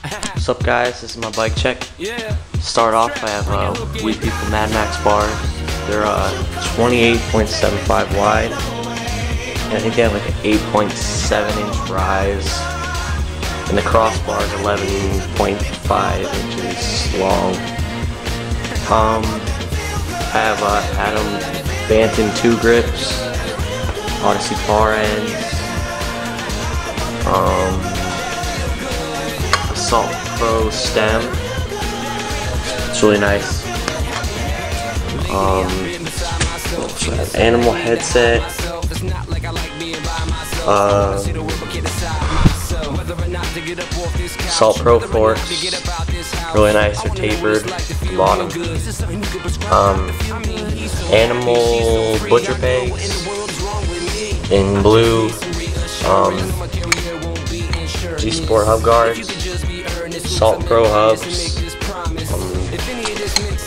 What's up guys, this is my bike check. Start off, I have Wethepeople Mad Max bars. They're 28.75 wide. And I think they have like an 8.7-inch rise. And the crossbar is 11.5 inches long. I have Adam Banton 2 grips, Odyssey bar ends, Assault Pro stem. It's really nice. Animal headset. Assault Pro forks. Really nice. They're tapered. Bottom. Animal butcher pegs in blue. G-Sport hub guards. Assault Pro hubs.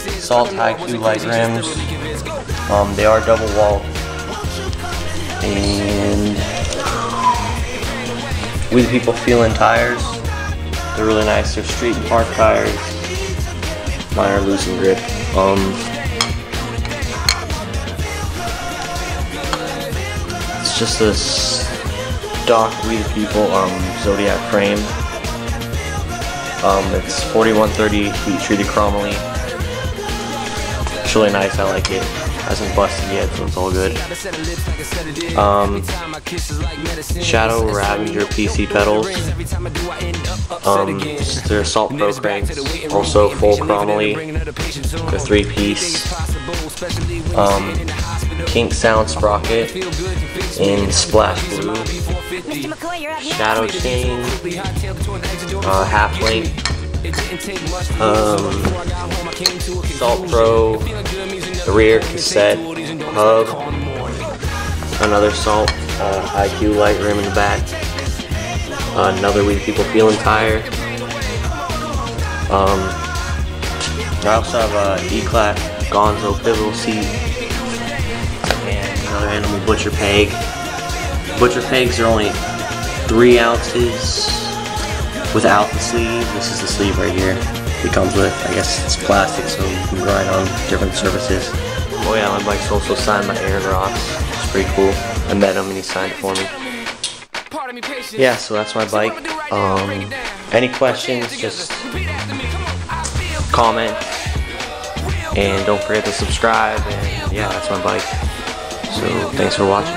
Assault IQ light rims. They are double wall. And Wethepeople Feeling tires. They're really nice. They're street and park tires. Mine are loose and grip. It's just a stock Wethepeople Zodiac frame. It's 4130 heat treated chromoly. It's really nice. I like it. Hasn't busted yet, so it's all good. Shadow Ravager PC pedals. They're Assault Pro cranks. Also full chromoly. They're 3-piece. Kink Sound sprocket in splash blue. Shadow chain. Half length. Assault Pro, the rear cassette hub, another Assault IQ light rim in the back, another Wethepeople Feeling tire. I also have a E-Clack Gonzo pivotal seat and another Animal butcher peg. Butcher pegs are only 3 ounces. Without the sleeve. This is the sleeve right here it comes with. I guess it's plastic, so you can grind on different surfaces. Oh yeah, my bike's also signed by Aaron Ross. It's pretty cool. I met him and he signed it for me. Yeah, so that's my bike. Any questions, just comment. And don't forget to subscribe. And yeah, that's my bike. So thanks for watching.